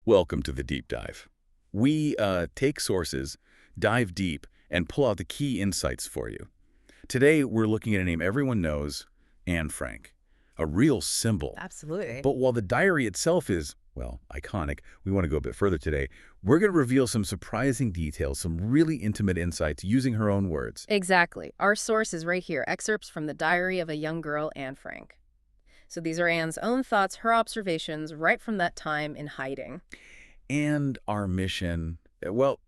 Welcome to the deep dive. We take sources, dive deep, and pull out the key insights for you. Today, we're looking at a name everyone knows, Anne Frank, a real symbol. Absolutely. But while the diary itself is, well, iconic, we want to go a bit further today. We're going to reveal some surprising details, some really intimate insights using her own words. Exactly. Our source is right here, excerpts from the diary of a young girl, Anne Frank. So these are Anne's own thoughts, her observations, right from that time in hiding. And our mission, well,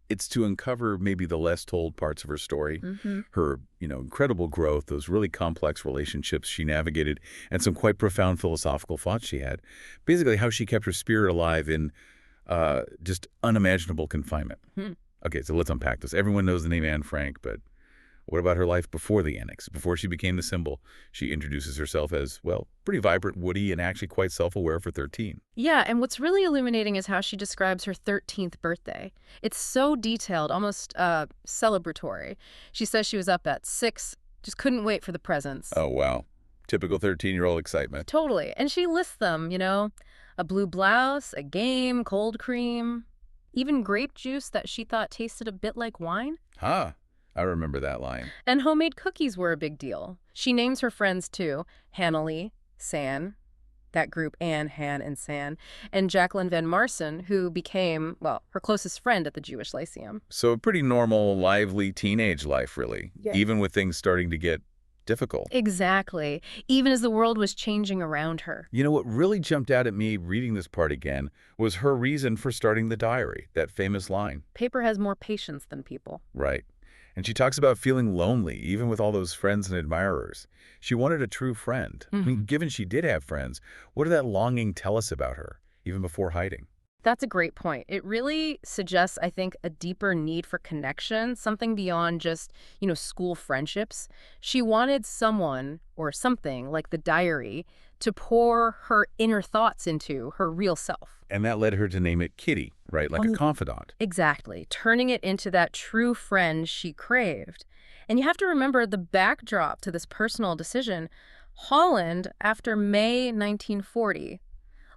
it's to uncover maybe the less told parts of her story, her, incredible growth, those really complex relationships she navigated, and some quite profound philosophical thoughts she had. Basically, how she kept her spirit alive in just unimaginable confinement. Okay, so let's unpack this. Everyone knows the name Anne Frank, but what about her life before the annex? Before she became the symbol, she introduces herself as, well, pretty vibrant, woody, and actually quite self-aware for 13. Yeah, and what's really illuminating is how she describes her 13th birthday. It's so detailed, almost celebratory. She says she was up at 6, just couldn't wait for the presents. Oh, wow. Typical 13-year-old excitement. Totally. And she lists them, a blue blouse, a game, cold cream, even grape juice that she thought tasted a bit like wine. Huh. I remember that line. And homemade cookies were a big deal. She names her friends, too. Hannalee, San, that group Anne, Han, and San, and Jacqueline Van Marsen, who became, well, her closest friend at the Jewish Lyceum. So a pretty normal, lively teenage life, really, Yeah. even with things starting to get difficult. Exactly. Even as the world was changing around her. You know, what really jumped out at me reading this part again was her reason for starting the diary, that famous line. Paper has more patience than people. Right. And she talks about feeling lonely, even with all those friends and admirers. She wanted a true friend. I mean, given she did have friends, what did that longing tell us about her, even before hiding? That's a great point. It really suggests, I think, a deeper need for connection, something beyond just, school friendships. She wanted someone or something like the diary to pour her inner thoughts into, her real self. And that led her to name it Kitty, right? Like a confidant. Exactly. Turning it into that true friend she craved. And you have to remember the backdrop to this personal decision. Holland, after May 1940,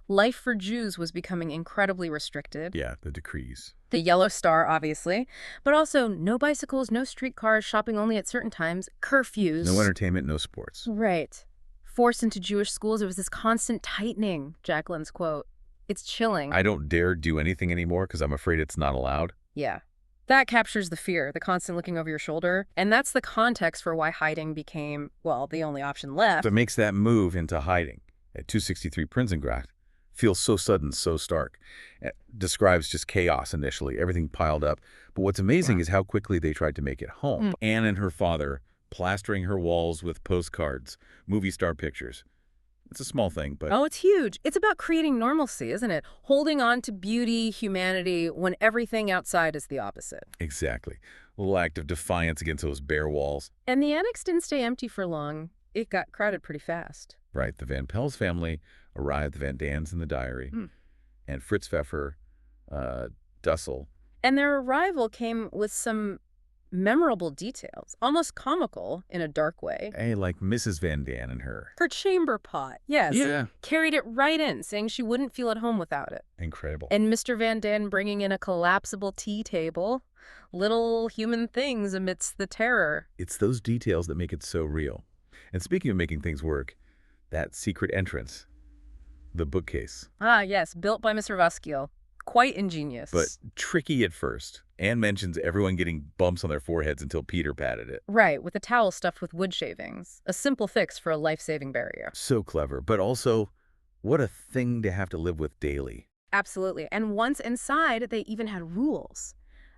life for Jews was becoming incredibly restricted. Yeah, the decrees. The Yellow Star, obviously, but also no bicycles, no streetcars, shopping only at certain times, curfews. No entertainment, no sports. Right. Forced into Jewish schools, it was this constant tightening, Jacqueline's quote. It's chilling. I don't dare do anything anymore because I'm afraid it's not allowed. Yeah. That captures the fear, the constant looking over your shoulder, and that's the context for why hiding became, well, the only option left. That makes that move into hiding at 263 Prinsengracht feels so sudden, so stark. It describes just chaos initially, everything piled up. But what's amazing is how quickly they tried to make it home. Anne and her father plastering her walls with postcards, movie star pictures. It's a small thing, but... Oh, it's huge. It's about creating normalcy, isn't it? Holding on to beauty, humanity, when everything outside is the opposite. Exactly. A little act of defiance against those bare walls. And the annex didn't stay empty for long. It got crowded pretty fast. Right. The Van Pels family arrived, the Van Dans in the diary, and Fritz Pfeffer, Dussel. And their arrival came with some memorable details, almost comical in a dark way. Hey, like Mrs. Van Daan and her. Her chamber pot, yes. Yeah. Carried it right in, saying she wouldn't feel at home without it. Incredible. And Mr. Van Daan bringing in a collapsible tea table. Little human things amidst the terror. It's those details that make it so real. And speaking of making things work, that secret entrance, the bookcase. Ah, yes, built by Mr. Vaskiel. Quite ingenious. But tricky at first. Anne mentions everyone getting bumps on their foreheads until Peter patted it. Right, with a towel stuffed with wood shavings. A simple fix for a life-saving barrier. So clever, but also, what a thing to have to live with daily. Absolutely. And once inside, they even had rules.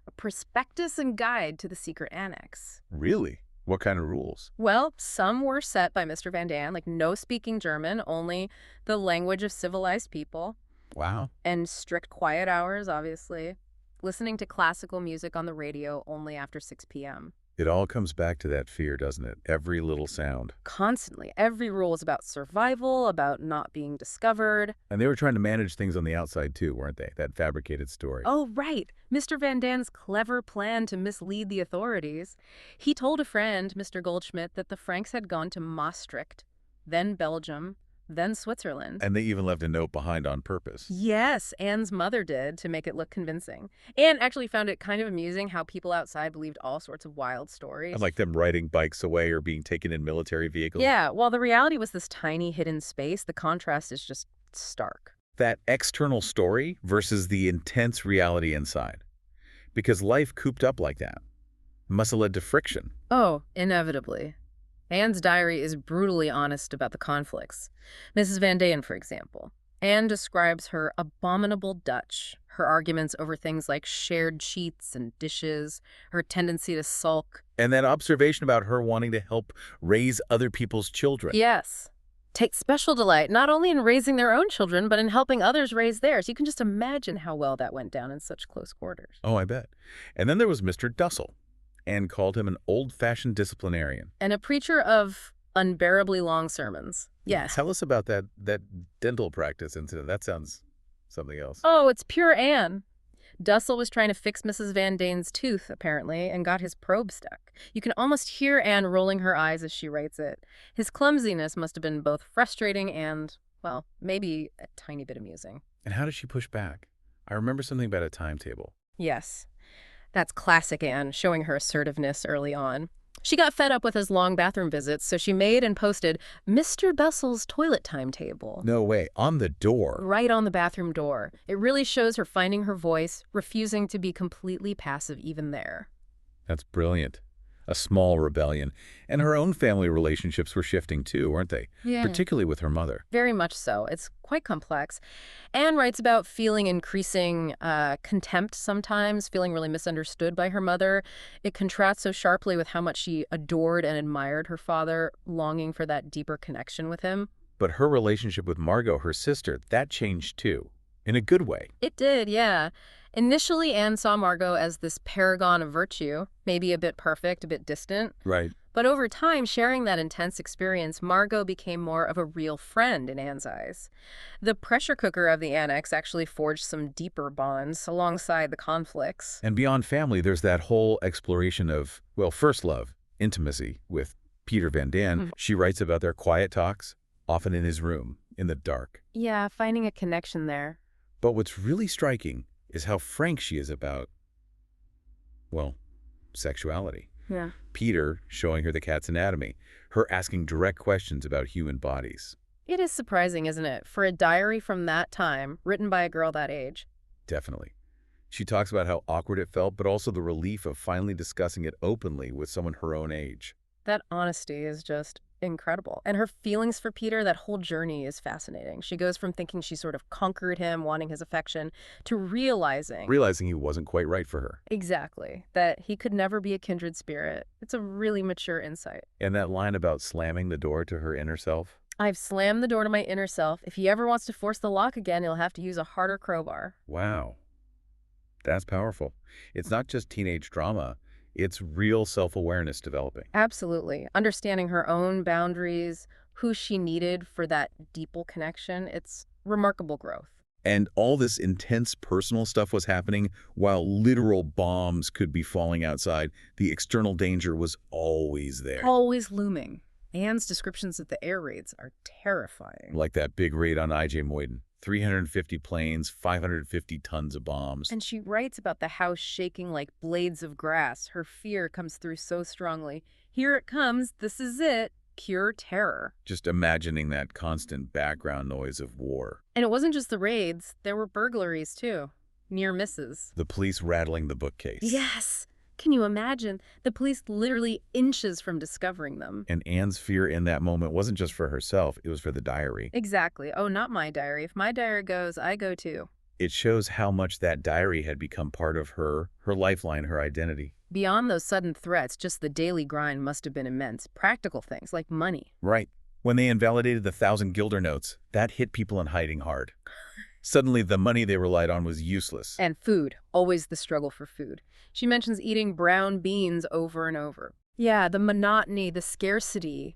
A prospectus and guide to the secret annex. Really? What kind of rules? Well, some were set by Mr. Van Daan, like no speaking German, only the language of civilized people. Wow. And strict quiet hours, obviously. Listening to classical music on the radio only after 6 p.m. It all comes back to that fear, doesn't it? Every little sound. Constantly. Every rule is about survival, about not being discovered. And they were trying to manage things on the outside too, weren't they? That fabricated story. Oh, right. Mr. Van Daan's clever plan to mislead the authorities. He told a friend, Mr. Goldschmidt, that the Franks had gone to Maastricht, then Belgium, then Switzerland. And they even left a note behind on purpose. Yes, Anne's mother did, to make it look convincing. Anne actually found it kind of amusing how people outside believed all sorts of wild stories. And like them riding bikes away or being taken in military vehicles. Yeah, while the reality was this tiny hidden space, the contrast is just stark. That external story versus the intense reality inside. Because life cooped up like that must have led to friction. Oh, inevitably. Anne's diary is brutally honest about the conflicts. Mrs. Van Dayen, for example. Anne describes her abominable Dutch, her arguments over things like shared sheets and dishes, her tendency to sulk. And that observation about her wanting to help raise other people's children. Yes. Take special delight not only in raising their own children, but in helping others raise theirs. You can just imagine how well that went down in such close quarters. Oh, I bet. And then there was Mr. Dussel. Anne called him an old-fashioned disciplinarian. And a preacher of unbearably long sermons. Yes. Tell us about that dental practice incident. That sounds something else. Oh, it's pure Anne. Dussel was trying to fix Mrs. Van Dayen's tooth, apparently, and got his probe stuck. You can almost hear Anne rolling her eyes as she writes it. His clumsiness must have been both frustrating and, well, maybe a tiny bit amusing. And how did she push back? I remember something about a timetable. Yes. That's classic Anne, showing her assertiveness early on. She got fed up with his long bathroom visits, so she made and posted Mr. Dussel's toilet timetable. No way. On the door. Right on the bathroom door. It really shows her finding her voice, refusing to be completely passive even there. That's brilliant. A small rebellion. And her own family relationships were shifting too, weren't they? Yeah. Particularly with her mother. Very much so. It's quite complex. Anne writes about feeling increasing contempt sometimes, feeling really misunderstood by her mother. It contrasts so sharply with how much she adored and admired her father, longing for that deeper connection with him. But her relationship with Margot, her sister, that changed too. In a good way. It did, yeah. Initially, Anne saw Margot as this paragon of virtue, maybe a bit perfect, a bit distant. Right. But over time, sharing that intense experience, Margot became more of a real friend in Anne's eyes. The pressure cooker of the annex actually forged some deeper bonds alongside the conflicts. And beyond family, there's that whole exploration of, well, first love, intimacy with Peter Van Dayen. She writes about their quiet talks, often in his room, in the dark. Yeah, finding a connection there. But what's really striking is how frank she is about, well, sexuality. Yeah. Peter showing her the cat's anatomy, her asking direct questions about human bodies. It is surprising, isn't it, for a diary from that time, written by a girl that age? Definitely. She talks about how awkward it felt, but also the relief of finally discussing it openly with someone her own age. That honesty is just incredible. And her feelings for Peter, that whole journey is fascinating. She goes from thinking she sort of conquered him, wanting his affection, to realizing He wasn't quite right for her. exactly, that he could never be a kindred spirit. It's a really mature insight. And that line about slamming the door to her inner self? I've slammed the door to my inner self. If he ever wants to force the lock again, he'll have to use a harder crowbar. Wow. That's powerful. It's not just teenage drama. It's real self-awareness developing. Absolutely. Understanding her own boundaries, who she needed for that deeper connection, it's remarkable growth. And all this intense personal stuff was happening while literal bombs could be falling outside. The external danger was always there. Always looming. Anne's descriptions of the air raids are terrifying. Like that big raid on I.J. Moyden. 350 planes, 550 tons of bombs. And she writes about the house shaking like blades of grass. Her fear comes through so strongly. Here it comes. This is it. Pure terror. Just imagining that constant background noise of war. And it wasn't just the raids. There were burglaries, too. Near misses. The police rattling the bookcase. Yes. Can you imagine? The police literally inches from discovering them. And Anne's fear in that moment wasn't just for herself, it was for the diary. Exactly. Oh, not my diary. If my diary goes, I go too. It shows how much that diary had become part of her lifeline, her identity. Beyond those sudden threats, just the daily grind must have been immense. Practical things like money. Right. When they invalidated the 1,000 guilder notes, that hit people in hiding hard. Suddenly, the money they relied on was useless. And food. Always the struggle for food. She mentions eating brown beans over and over. Yeah, the monotony, the scarcity,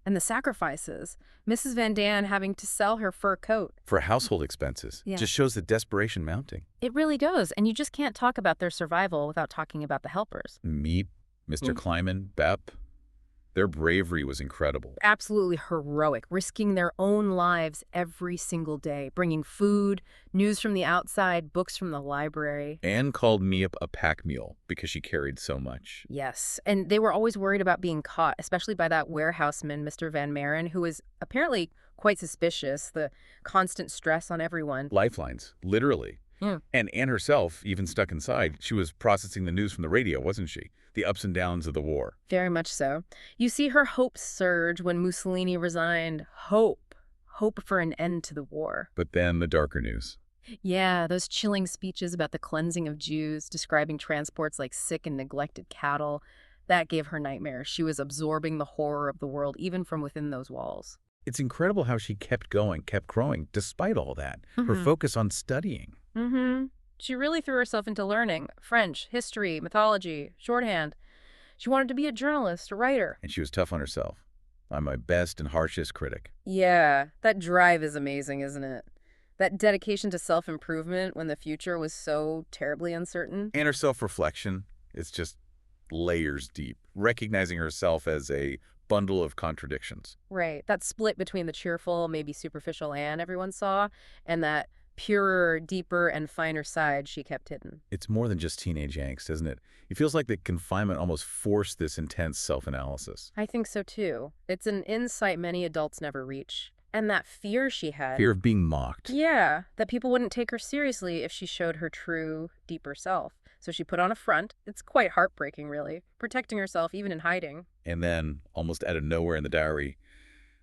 and the sacrifices. Mrs. Van Dayen having to sell her fur coat. For household expenses. Yeah. Just shows the desperation mounting. It really does. And you just can't talk about their survival without talking about the helpers. Meep, Mr. Kleiman, Bep. Their bravery was incredible. Absolutely heroic, risking their own lives every single day, bringing food, news from the outside, books from the library. Anne called Miep a pack mule because she carried so much. Yes, and they were always worried about being caught, especially by that warehouseman, Mr. Van Maren, who was apparently quite suspicious, the constant stress on everyone. Lifelines, literally. Yeah. And Anne herself, even stuck inside, she was processing the news from the radio, wasn't she? The ups and downs of the war. Very much so. You see her hopes surge when Mussolini resigned. Hope. Hope for an end to the war. But then the darker news. Yeah, those chilling speeches about the cleansing of Jews, describing transports like sick and neglected cattle, that gave her nightmares. She was absorbing the horror of the world, even from within those walls. It's incredible how she kept going, kept growing, despite all that. Her focus on studying. She really threw herself into learning French, history, mythology, shorthand. She wanted to be a journalist, a writer. And she was tough on herself. I'm my best and harshest critic. Yeah, that drive is amazing, isn't it? That dedication to self-improvement when the future was so terribly uncertain. And her self-reflection is just layers deep, recognizing herself as a bundle of contradictions. Right, that split between the cheerful, maybe superficial Anne everyone saw, and that purer, deeper, and finer side she kept hidden. It's more than just teenage angst, isn't it? It feels like the confinement almost forced this intense self-analysis. I think so too. It's an insight many adults never reach. And that fear she had. Fear of being mocked. Yeah, that people wouldn't take her seriously if she showed her true, deeper self. So she put on a front. It's quite heartbreaking, really, protecting herself even in hiding. And then, almost out of nowhere in the diary,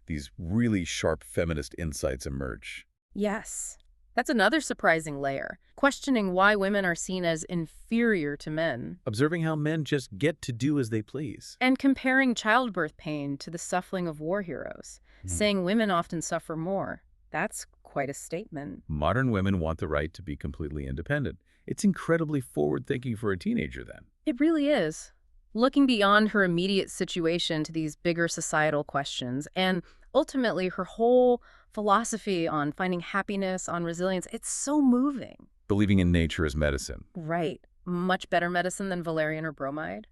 these really sharp feminist insights emerge. Yes. That's another surprising layer, questioning why women are seen as inferior to men. Observing how men just get to do as they please. And comparing childbirth pain to the suffering of war heroes, saying women often suffer more. That's quite a statement. Modern women want the right to be completely independent. It's incredibly forward-thinking for a teenager then. It really is. Looking beyond her immediate situation to these bigger societal questions, and ultimately her whole philosophy on finding happiness, on resilience, it's so moving. Believing in nature as medicine. Right. Much better medicine than valerian or bromide.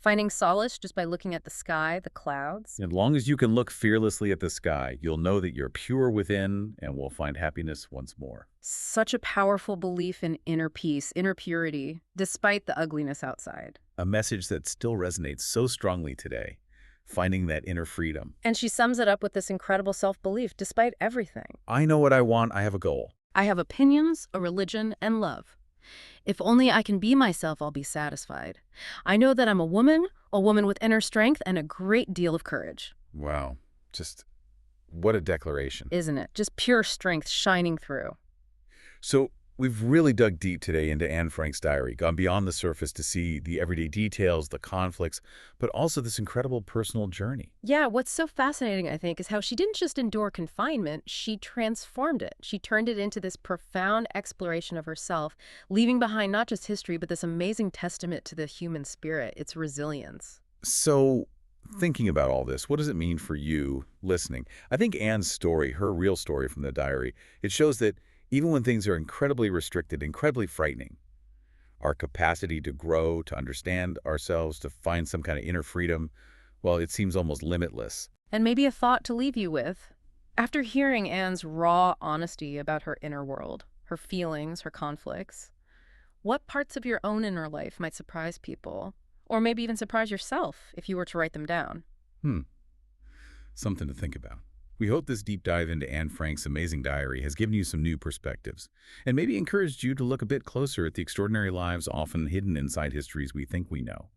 Finding solace just by looking at the sky, the clouds. As long as you can look fearlessly at the sky, you'll know that you're pure within and will find happiness once more. Such a powerful belief in inner peace, inner purity, despite the ugliness outside. A message that still resonates so strongly today. Finding that inner freedom. And she sums it up with this incredible self-belief, despite everything. I know what I want. I have a goal. I have opinions, a religion, and love. If only I can be myself, I'll be satisfied. I know that I'm a woman with inner strength and a great deal of courage. Wow. Just what a declaration. Isn't it? Just pure strength shining through. So we've really dug deep today into Anne Frank's diary, gone beyond the surface to see the everyday details, the conflicts, but also this incredible personal journey. Yeah, what's so fascinating, I think, is how she didn't just endure confinement, she transformed it. She turned it into this profound exploration of herself, leaving behind not just history, but this amazing testament to the human spirit, its resilience. So thinking about all this, what does it mean for you listening? I think Anne's story, her real story from the diary, it shows that even when things are incredibly restricted, incredibly frightening, our capacity to grow, to understand ourselves, to find some kind of inner freedom, well, it seems almost limitless. And maybe a thought to leave you with. After hearing Anne's raw honesty about her inner world, her feelings, her conflicts, what parts of your own inner life might surprise people? Or maybe even surprise yourself if you were to write them down? Something to think about. We hope this deep dive into Anne Frank's amazing diary has given you some new perspectives and maybe encouraged you to look a bit closer at the extraordinary lives often hidden inside histories we think we know.